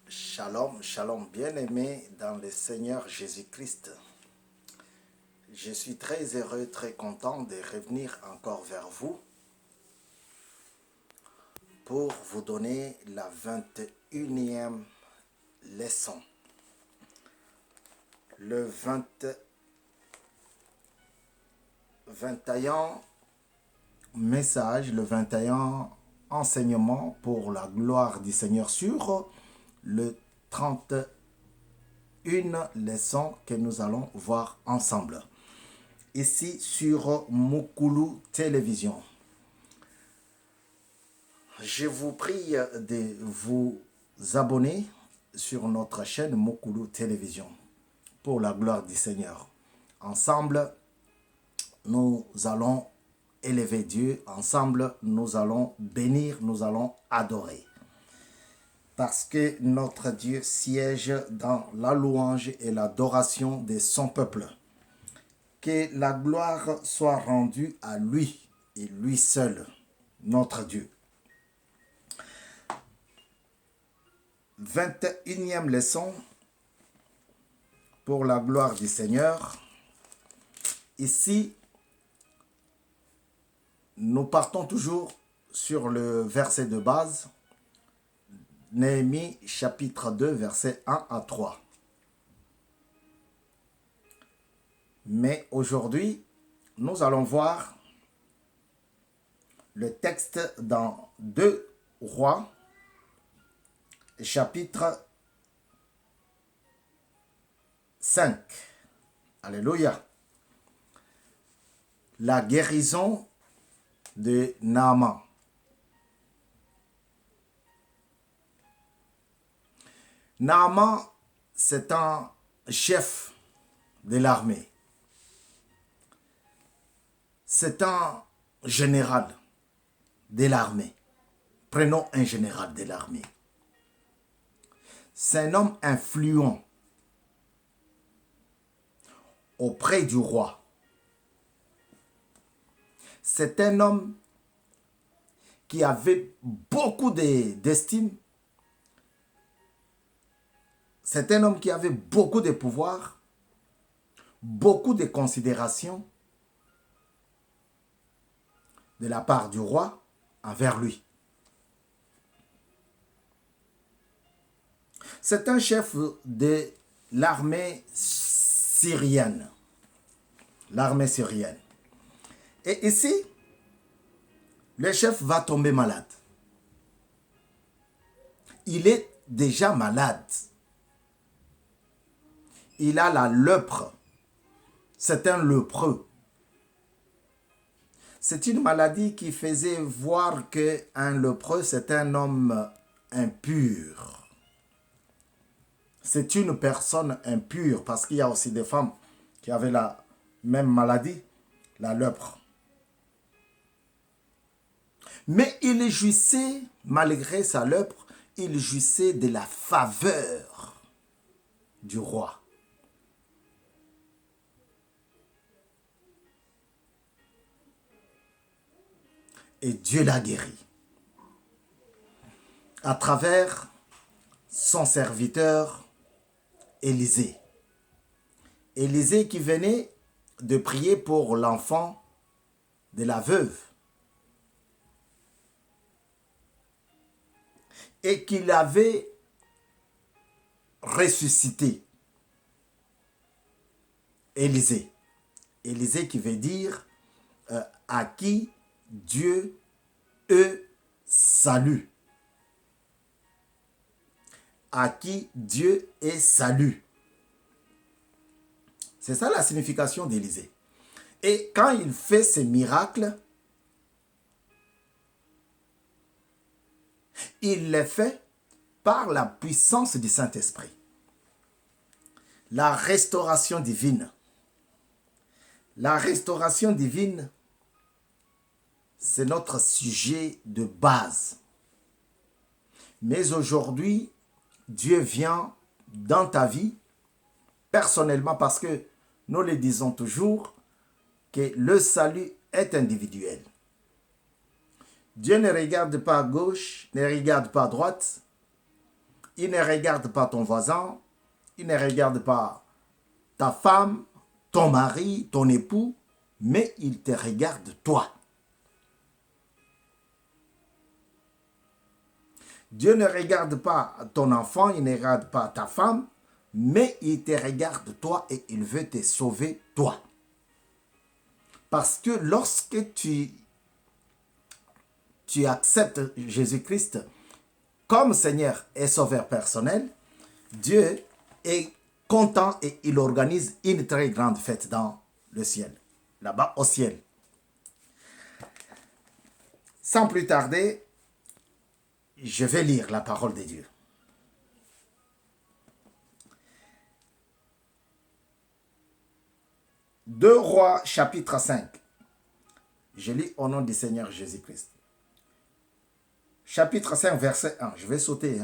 Shalom, shalom, bien-aimés dans le Seigneur Jésus-Christ. Je suis très heureux, très content de revenir encore vers vous pour vous donner la 21e leçon. Le 21 message, le 21 enseignement pour la gloire du Seigneur sur le 31 leçon que nous allons voir ensemble. Ici sur Mukulu Télévision. Je vous prie de vous abonner sur notre chaîne Mukulu Télévision pour la gloire du Seigneur. Ensemble, nous allons élever Dieu. Ensemble, nous allons bénir, nous allons adorer. Parce que notre Dieu siège dans la louange et l'adoration de son peuple. Que la gloire soit rendue à lui et lui seul, notre Dieu. 21e leçon pour la gloire du Seigneur. Ici, nous partons toujours sur le verset de base, Néhémie chapitre 2, versets 1 à 3. Mais aujourd'hui, nous allons voir le texte dans 2 Rois, chapitre 5. Alléluia. La guérison de Naaman. Naaman, c'est un chef de l'armée. C'est un général de l'armée. Prenons un général de l'armée. C'est un homme influent auprès du roi. C'est un homme qui avait beaucoup d'estime. C'est un homme qui avait beaucoup de pouvoir, beaucoup de considération de la part du roi envers lui. C'est un chef de l'armée syrienne. L'armée syrienne. Et ici, le chef va tomber malade. Il est déjà malade. Il a la lèpre. C'est un lépreux. C'est une maladie qui faisait voir qu'un lépreux, c'est un homme impur. C'est une personne impure parce qu'il y a aussi des femmes qui avaient la même maladie, la lèpre. Mais il jouissait, malgré sa lèpre, il jouissait de la faveur du roi. Et Dieu l'a guéri à travers son serviteur Élisée. Élisée qui venait de prier pour l'enfant de la veuve. Et qu'il avait ressuscité. Élisée. Élisée qui veut dire à qui Dieu salue. À qui Dieu est salut. C'est ça la signification d'Élisée. Et quand il fait ces miracles, il les fait par la puissance du Saint-Esprit. La restauration divine. La restauration divine, c'est notre sujet de base. Mais aujourd'hui, Dieu vient dans ta vie, personnellement, parce que nous le disons toujours, que le salut est individuel. Dieu ne regarde pas à gauche, ne regarde pas à droite. Il ne regarde pas ton voisin, il ne regarde pas ta femme, ton mari, ton époux, mais il te regarde toi. Dieu ne regarde pas ton enfant, il ne regarde pas ta femme, mais il te regarde toi et il veut te sauver toi. Parce que lorsque tu acceptes Jésus-Christ comme Seigneur et Sauveur personnel, Dieu est content et il organise une très grande fête dans le ciel, là-bas au ciel. Sans plus tarder, je vais lire la parole de Dieu. Deux Rois, chapitre 5. Je lis au nom du Seigneur Jésus-Christ. Chapitre 5, verset 1. Je vais sauter,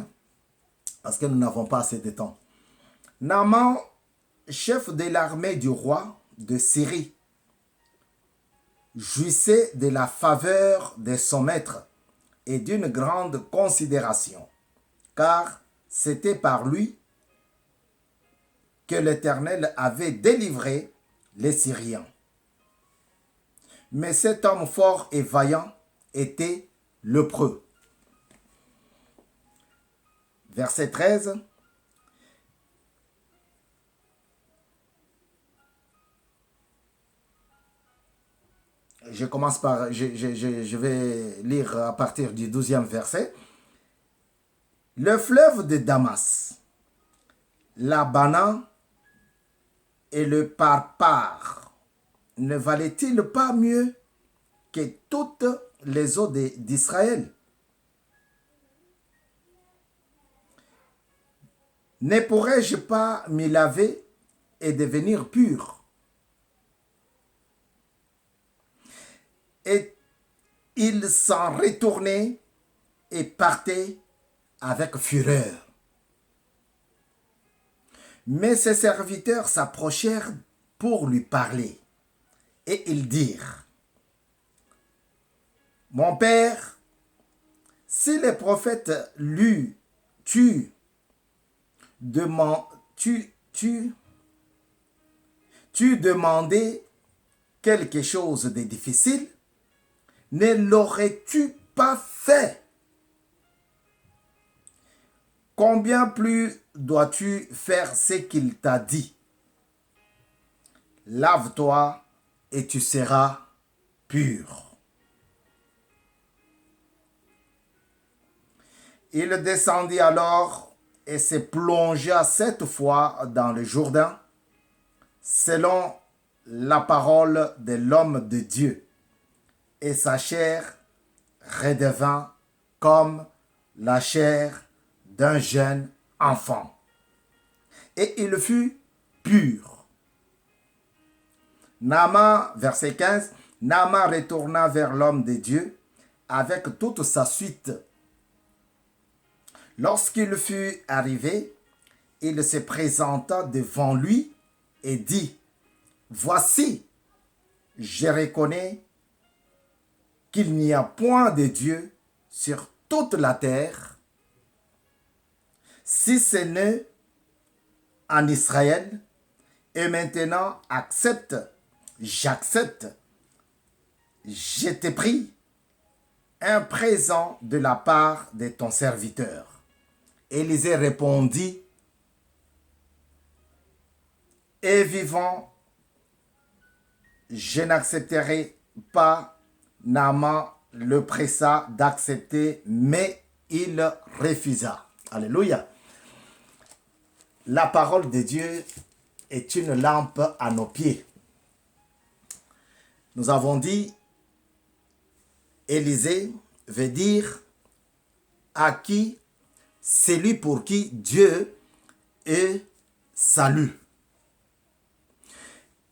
parce que nous n'avons pas assez de temps. Naaman, chef de l'armée du roi de Syrie, jouissait de la faveur de son maître et d'une grande considération, car c'était par lui que l'Éternel avait délivré les Syriens. Mais cet homme fort et vaillant était lépreux. Verset 13. Je commence par, je vais lire à partir du 12e verset. Le fleuve de Damas, l'Abana et le Parpar ne valait-il pas mieux que toutes les eaux d'Israël? Ne pourrais-je pas m'y laver et devenir pur? Et il s'en retournait et partait avec fureur. Mais ses serviteurs s'approchèrent pour lui parler. Et ils dirent, « Mon père, si les prophètes lui tu demandais quelque chose de difficile, ne l'aurais-tu pas fait? Combien plus dois-tu faire ce qu'il t'a dit? Lave-toi et tu seras pur. » Il descendit alors et se plongea 7 fois dans le Jourdain, selon la parole de l'homme de Dieu, et sa chair redevint comme la chair d'un jeune enfant. Et il fut pur. Naaman, verset 15, Naaman retourna vers l'homme de Dieu avec toute sa suite. Lorsqu'il fut arrivé, il se présenta devant lui et dit, « Voici, je reconnais qu'il n'y a point de Dieu sur toute la terre, si ce n'est en Israël, et maintenant j'accepte, je t'ai pris un présent de la part de ton serviteur. » Élisée répondit, « Et vivant, je n'accepterai pas. » Naaman le pressa d'accepter, mais il refusa. Alléluia. La parole de Dieu est une lampe à nos pieds. Nous avons dit, Élisée veut dire à qui, celui pour qui Dieu est salut.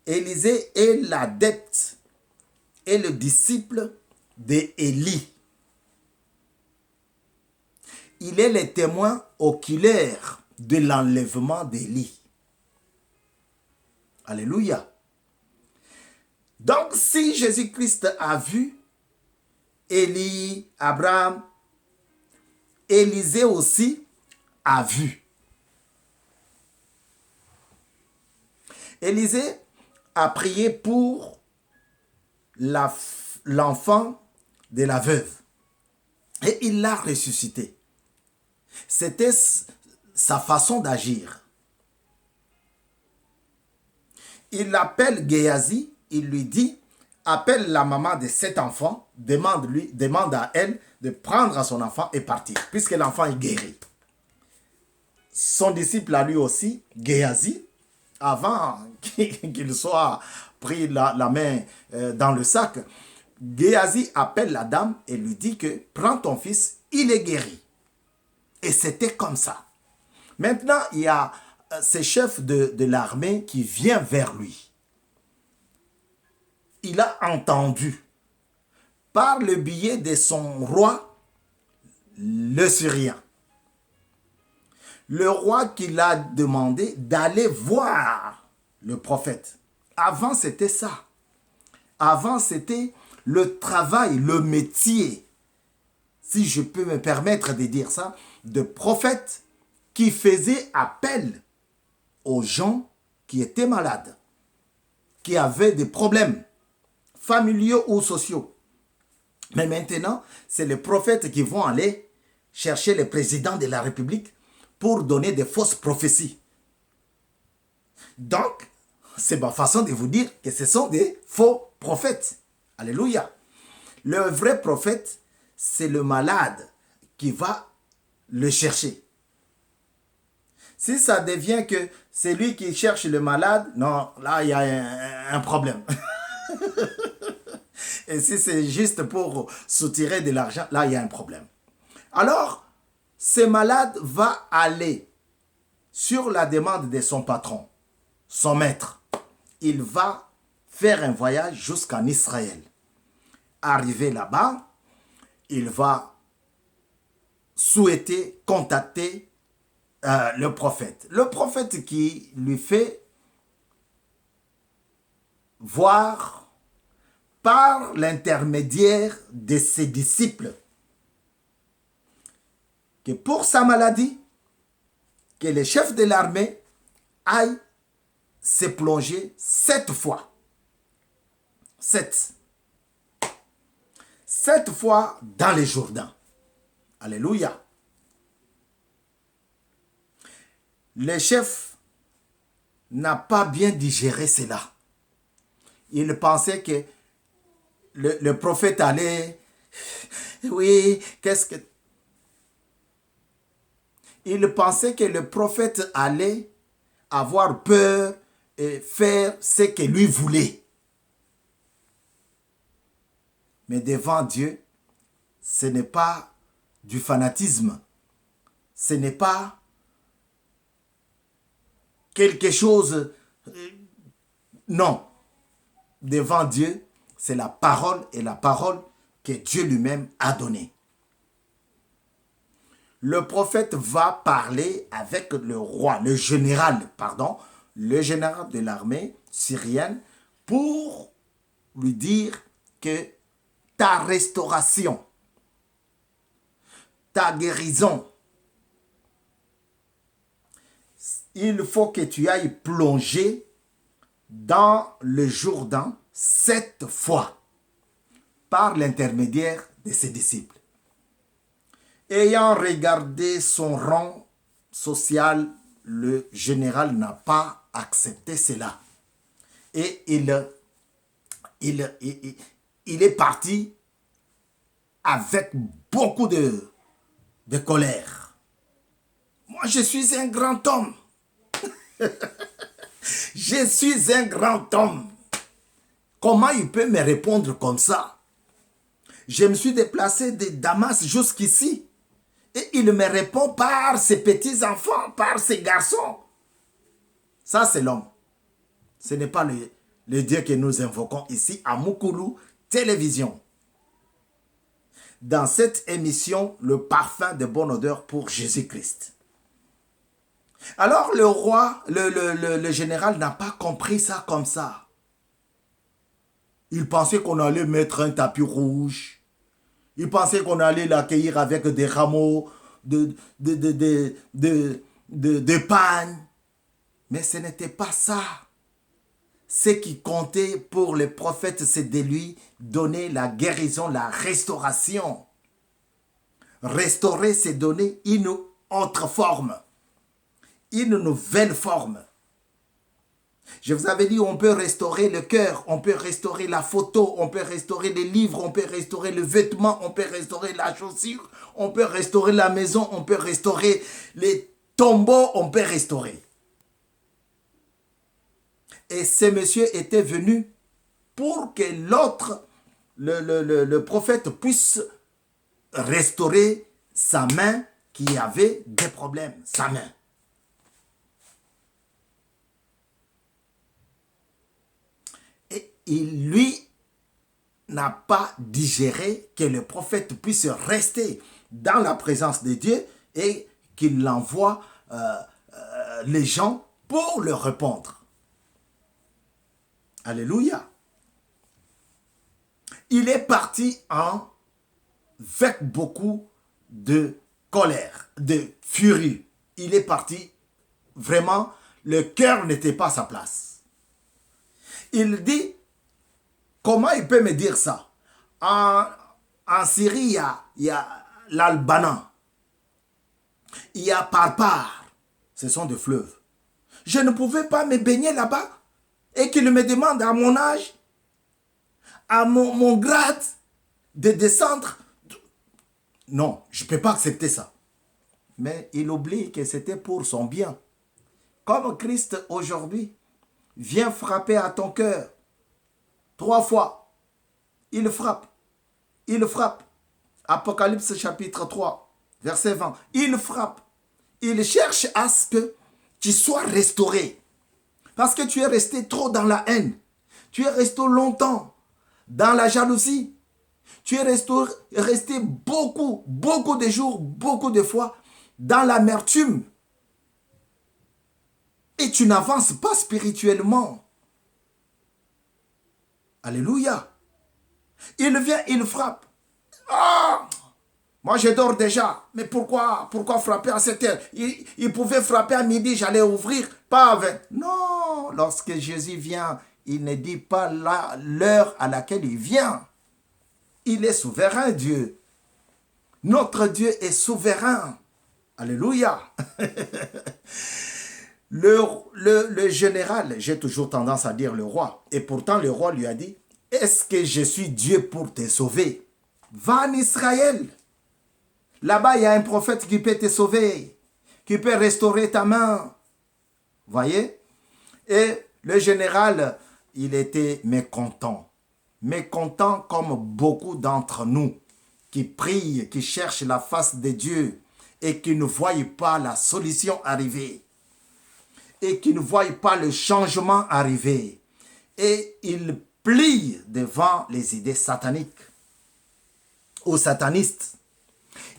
Élisée est l'adepte et le disciple d'Élie. Il est le témoin oculaire de l'enlèvement d'Élie. Alléluia. Donc, si Jésus-Christ a vu Élie, Abraham, Élisée aussi a vu. Élisée a prié pour l'enfant de la veuve et il l'a ressuscité. C'était sa façon d'agir. Il appelle Géasi, il lui dit, appelle la maman de cet enfant, demande à elle de prendre son enfant et partir, puisque l'enfant est guéri. Son disciple a lui aussi, Géasi, avant qu'il soit pris la main dans le sac, Géasi appelle la dame et lui dit que prends ton fils, il est guéri. Et c'était comme ça. Maintenant, il y a ce chef de l'armée qui vient vers lui. Il a entendu, par le biais de son roi, le Syrien. Le roi qui l'a demandé d'aller voir le prophète. Avant, c'était ça. Avant, c'était le travail, le métier, si je peux me permettre de dire ça, de prophète qui faisait appel aux gens qui étaient malades, qui avaient des problèmes familiaux ou sociaux. Mais maintenant, c'est les prophètes qui vont aller chercher le président de la République pour donner des fausses prophéties. Donc, c'est ma façon de vous dire que ce sont des faux prophètes. Alléluia. Le vrai prophète, c'est le malade qui va le chercher. Si ça devient que c'est lui qui cherche le malade, non, là, il y a un problème. Et si c'est juste pour soutirer de l'argent, là, il y a un problème. Alors, ce malade va aller sur la demande de son patron, son maître. Il va faire un voyage jusqu'en Israël. Arrivé là-bas, il va souhaiter contacter le prophète. Le prophète qui lui fait voir par l'intermédiaire de ses disciples que pour sa maladie, que le chef de l'armée aille se plonger 7 fois. 7 fois dans le Jourdain. Alléluia. Le chef n'a pas bien digéré cela. Il pensait que le prophète allait... Oui, qu'est-ce que... Il pensait que le prophète allait avoir peur et faire ce que lui voulait. Mais devant Dieu, ce n'est pas du fanatisme. Ce n'est pas quelque chose... Non. Devant Dieu, c'est la parole et la parole que Dieu lui-même a donnée. Le prophète va parler avec le roi, le général de l'armée syrienne pour lui dire que ta restauration, ta guérison, il faut que tu ailles plonger dans le Jourdain 7 fois par l'intermédiaire de ses disciples. Ayant regardé son rang social, le général n'a pas accepté cela. Et il est parti avec beaucoup de colère. Moi, je suis un grand homme. Je suis un grand homme. Comment il peut me répondre comme ça? Je me suis déplacé de Damas jusqu'ici. Et il me répond par ses petits-enfants, par ses garçons. Ça, c'est l'homme. Ce n'est pas le Dieu que nous invoquons ici à Mukulu Télévision. Dans cette émission, le parfum de bonne odeur pour Jésus-Christ. Alors le roi, le général n'a pas compris ça comme ça. Il pensait qu'on allait mettre un tapis rouge. Il pensait qu'on allait l'accueillir avec des rameaux de panne. Mais ce n'était pas ça. Ce qui comptait pour le prophète, c'est de lui donner la guérison, la restauration. Restaurer, c'est donner une autre forme, une nouvelle forme. Je vous avais dit, on peut restaurer le cœur, on peut restaurer la photo, on peut restaurer les livres, on peut restaurer le vêtement, on peut restaurer la chaussure, on peut restaurer la maison, on peut restaurer les tombeaux, on peut restaurer. Et ce monsieur était venu pour que l'autre, le prophète, puisse restaurer sa main qui avait des problèmes, sa main. Et lui n'a pas digéré que le prophète puisse rester dans la présence de Dieu et qu'il envoie les gens pour leur répondre. Alléluia. Il est parti avec beaucoup de colère, de furie. Il est parti vraiment, le cœur n'était pas à sa place. Il dit, comment il peut me dire ça? En Syrie, il y a l'Albanan. Il y a Parpar. Ce sont des fleuves. Je ne pouvais pas me baigner là-bas et qu'il me demande à mon âge, à mon grade, de descendre. Non, je ne peux pas accepter ça. Mais il oublie que c'était pour son bien. Comme Christ aujourd'hui vient frapper à ton cœur 3 fois. Il frappe. Il frappe. Apocalypse chapitre 3, verset 20. Il frappe. Il cherche à ce que tu sois restauré. Parce que tu es resté trop dans la haine. Tu es resté longtemps dans la jalousie. Tu es resté beaucoup de jours, beaucoup de fois dans l'amertume. Et tu n'avances pas spirituellement. Alléluia. Il vient, il frappe. Ah! Moi, je dors déjà. Mais pourquoi frapper à cette heure? Il pouvait frapper à midi, j'allais ouvrir. Pas avec. Non, lorsque Jésus vient, il ne dit pas l'heure à laquelle il vient. Il est souverain, Dieu. Notre Dieu est souverain. Alléluia. Le général, j'ai toujours tendance à dire le roi. Et pourtant, le roi lui a dit, est-ce que je suis Dieu pour te sauver? Va en Israël. Là-bas, il y a un prophète qui peut te sauver, qui peut restaurer ta main. Voyez? Et le général, il était mécontent. Mécontent comme beaucoup d'entre nous qui prient, qui cherchent la face de Dieu et qui ne voient pas la solution arriver. Et qui ne voient pas le changement arriver. Et il plie devant les idées sataniques ou satanistes.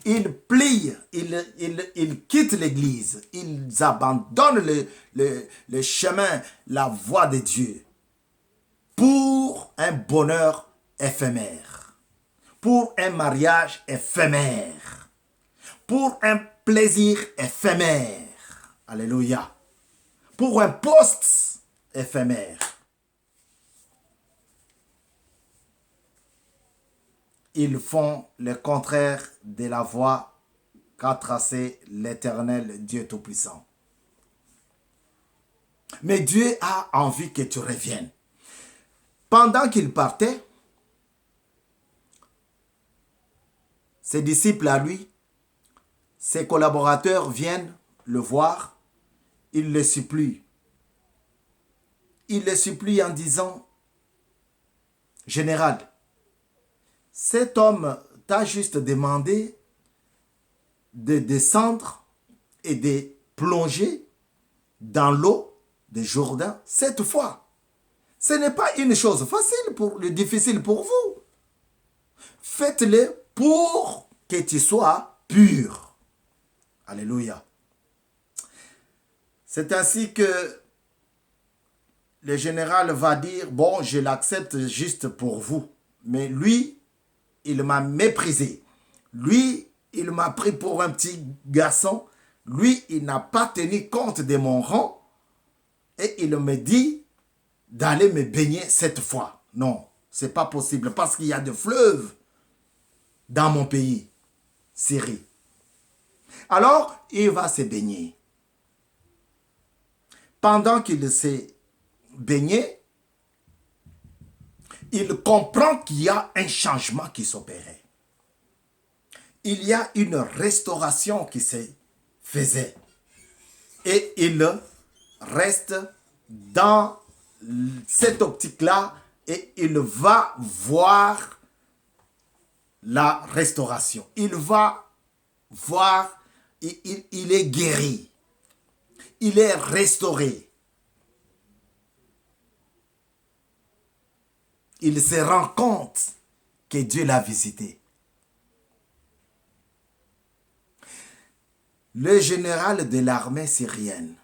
Ils plient, ils quittent l'église, ils abandonnent le chemin, la voie de Dieu pour un bonheur éphémère, pour un mariage éphémère, pour un plaisir éphémère. Alléluia. Pour un poste éphémère. Ils font le contraire de la voie qu'a tracée l'Éternel Dieu Tout-Puissant. Mais Dieu a envie que tu reviennes. Pendant qu'il partait, ses disciples à lui, ses collaborateurs viennent le voir, ils le supplient. Ils le supplient en disant, « Général, cet homme t'a juste demandé de descendre et de plonger dans l'eau de Jourdain 7 fois. Ce n'est pas une chose facile, difficile pour vous. Faites-le pour que tu sois pur. » Alléluia. C'est ainsi que le général va dire, bon, je l'accepte juste pour vous. Mais lui, il m'a méprisé. Lui, il m'a pris pour un petit garçon. Lui, il n'a pas tenu compte de mon rang et il me dit d'aller me baigner cette fois. Non, c'est pas possible parce qu'il y a des fleuves dans mon pays, Syrie. Alors, il va se baigner. Pendant qu'il s'est baigné, il comprend qu'il y a un changement qui s'opérait. Il y a une restauration qui se faisait. Et il reste dans cette optique-là et il va voir la restauration. Il va voir, il est guéri. Il est restauré. Il se rend compte que Dieu l'a visité. Le général de l'armée syrienne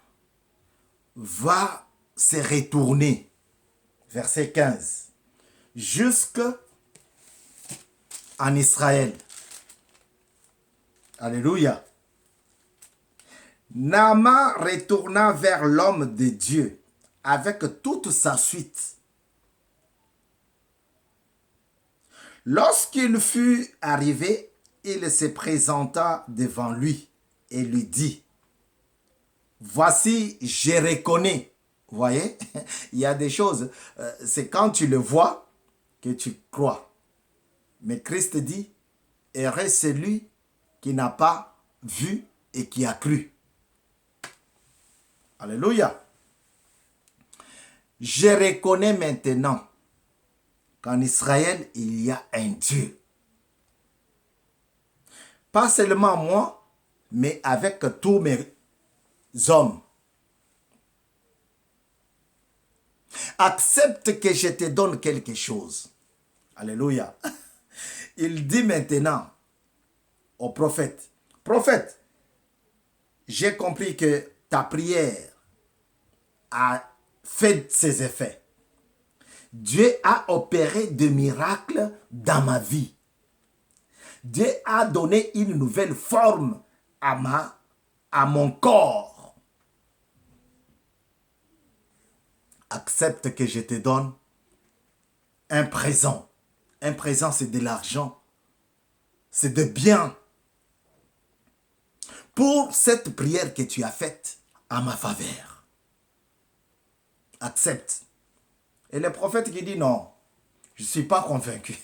va se retourner, verset 15, jusqu'en Israël. Alléluia. Naaman retourna vers l'homme de Dieu avec toute sa suite. Lorsqu'il fut arrivé, il se présenta devant lui et lui dit, voici, je reconnais. Vous voyez, il y a des choses, c'est quand tu le vois que tu crois. Mais Christ dit, heureux celui qui n'a pas vu et qui a cru. Alléluia. Je reconnais maintenant qu'en Israël, il y a un Dieu. Pas seulement moi, mais avec tous mes hommes. Accepte que je te donne quelque chose. Alléluia. Il dit maintenant au prophète, prophète, j'ai compris que ta prière a fait ses effets. Dieu a opéré des miracles dans ma vie. Dieu a donné une nouvelle forme à mon corps. Accepte que je te donne un présent. Un présent, c'est de l'argent. C'est de bien. Pour cette prière que tu as faite à ma faveur. Accepte. Et le prophète qui dit non, je ne suis pas convaincu.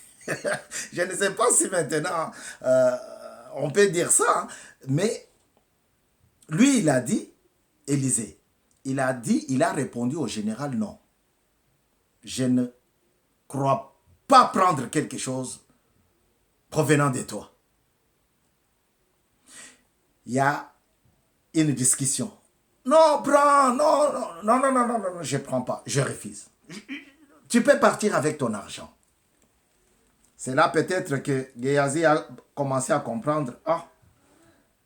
Je ne sais pas si maintenant on peut dire ça, hein, mais lui il a dit, Élisée, il a répondu au général non. Je ne crois pas prendre quelque chose provenant de toi. Il y a une discussion. Non, prends, non, je ne prends pas, je refuse. Tu peux partir avec ton argent. C'est là peut-être que Géasi a commencé à comprendre. Ah,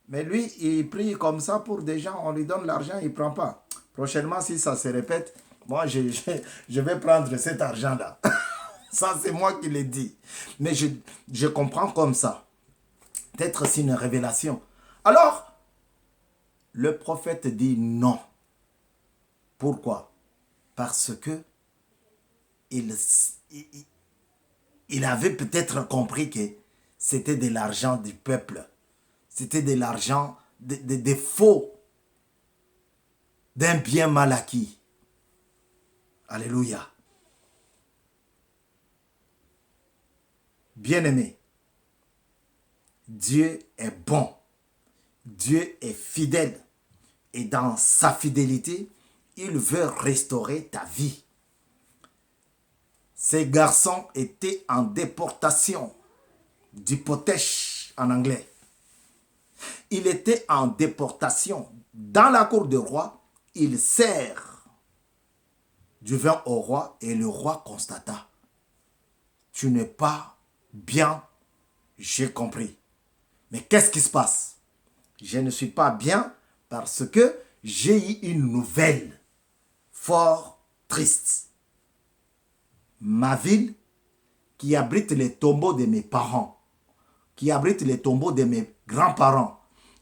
mais lui, il prie comme ça pour des gens, on lui donne l'argent, il ne prend pas. Prochainement, si ça se répète, moi, je vais prendre cet argent-là. Ça, c'est moi qui l'ai dit. Mais je comprends comme ça. Peut-être c'est une révélation. Alors, le prophète dit non. Pourquoi? Parce que il avait peut-être compris que c'était de l'argent du peuple. C'était de l'argent de faux, d'un bien mal acquis. Alléluia. Bien-aimé, Dieu est bon. Dieu est fidèle. Et dans sa fidélité, il veut restaurer ta vie. Ces garçons étaient en déportation, d'hypothèse en anglais. Il était en déportation. Dans la cour du roi, il sert du vin au roi et le roi constata. Tu n'es pas bien, j'ai compris. Mais qu'est-ce qui se passe? Je ne suis pas bien parce que j'ai eu une nouvelle fort triste. Ma ville qui abrite les tombeaux de mes parents, qui abrite les tombeaux de mes arrière-grands-parents,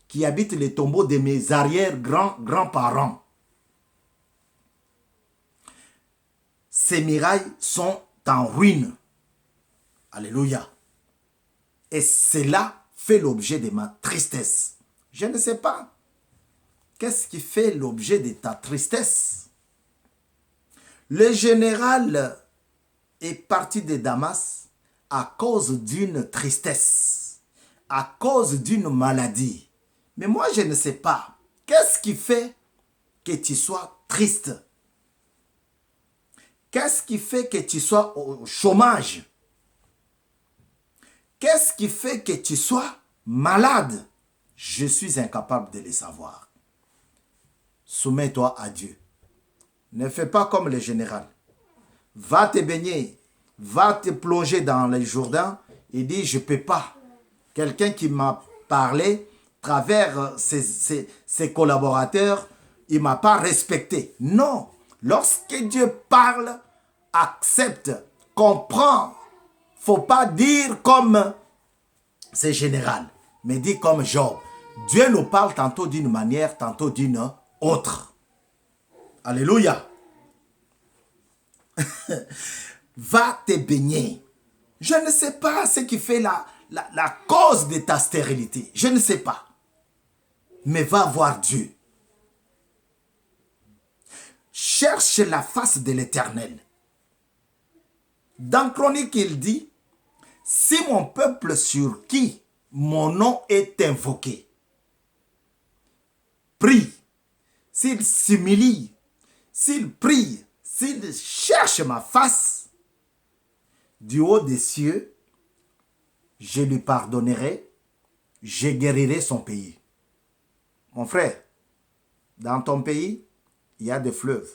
qui habitent les tombeaux de mes arrière-grands-grands-parents. Ces murailles sont en ruine. Alléluia. Et cela fait l'objet de ma tristesse. Je ne sais pas. Qu'est-ce qui fait l'objet de ta tristesse? Le général est parti de Damas à cause d'une tristesse, à cause d'une maladie. Mais moi, je ne sais pas. Qu'est-ce qui fait que tu sois triste? Qu'est-ce qui fait que tu sois au chômage? Qu'est-ce qui fait que tu sois malade? Je suis incapable de le savoir. Soumets-toi à Dieu. Ne fais pas comme le général. Va te baigner, va te plonger dans le Jourdain et dis, je ne peux pas. Quelqu'un qui m'a parlé, à travers ses collaborateurs, il ne m'a pas respecté. Non. Lorsque Dieu parle, accepte, comprend. Il ne faut pas dire comme c'est général, mais dis comme Job. Dieu nous parle tantôt d'une manière, tantôt d'une autre. Alléluia. Va te baigner. Je ne sais pas ce qui fait la cause de ta stérilité. Je ne sais pas. Mais va voir Dieu. Cherche la face de l'Éternel. Dans Chronique, il dit, si mon peuple sur qui mon nom est invoqué prie, s'il s'humilie, s'il prie, s'il cherche ma face, du haut des cieux, je lui pardonnerai, je guérirai son pays. Mon frère, dans ton pays, il y a des fleuves.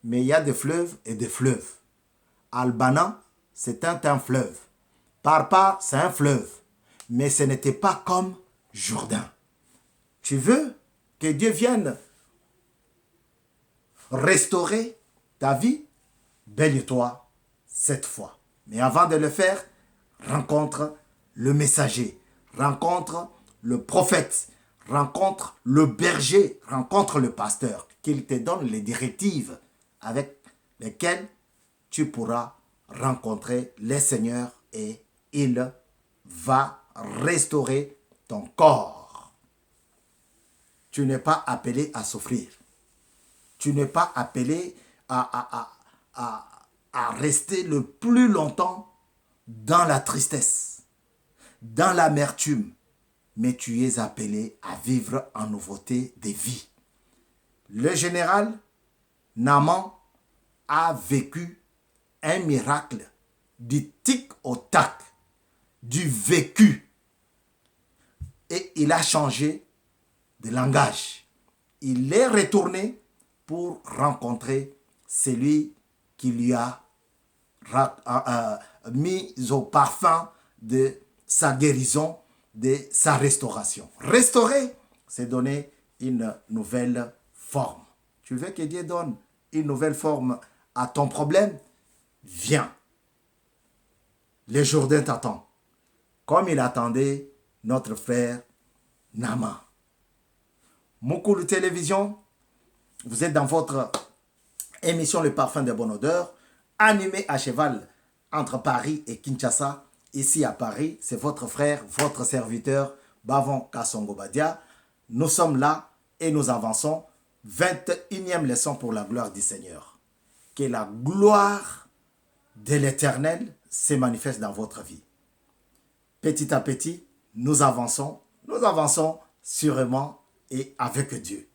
Mais il y a des fleuves et des fleuves. Albana, c'est un fleuve. Parpa, c'est un fleuve. Mais ce n'était pas comme Jourdain. Tu veux que Dieu vienne restaurer ta vie? Baigne-toi cette fois. Mais avant de le faire, rencontre le messager, rencontre le prophète, rencontre le berger, rencontre le pasteur, qu'il te donne les directives avec lesquelles tu pourras rencontrer le Seigneur et il va restaurer ton corps. Tu n'es pas appelé à souffrir. Tu n'es pas appelé à rester le plus longtemps dans la tristesse, dans l'amertume, mais tu es appelé à vivre en nouveauté de vie. Le général Naaman a vécu un miracle du tic au tac, du vécu. Et il a changé de langage. Il est retourné pour rencontrer celui qui lui a mis au parfum de sa guérison, de sa restauration. Restaurer, c'est donner une nouvelle forme. Tu veux que Dieu donne une nouvelle forme à ton problème? Viens. Le Jourdain t'attend. Comme il attendait notre frère Naaman. Mukulu Télévision, vous êtes dans votre émission Le Parfum de Bonne Odeur, animée à cheval entre Paris et Kinshasa. Ici à Paris, c'est votre frère, votre serviteur, Bavon Kassongo Badia. Nous sommes là et nous avançons. 21e leçon pour la gloire du Seigneur. Que la gloire de l'Éternel se manifeste dans votre vie. Petit à petit, nous avançons sûrement et avec Dieu.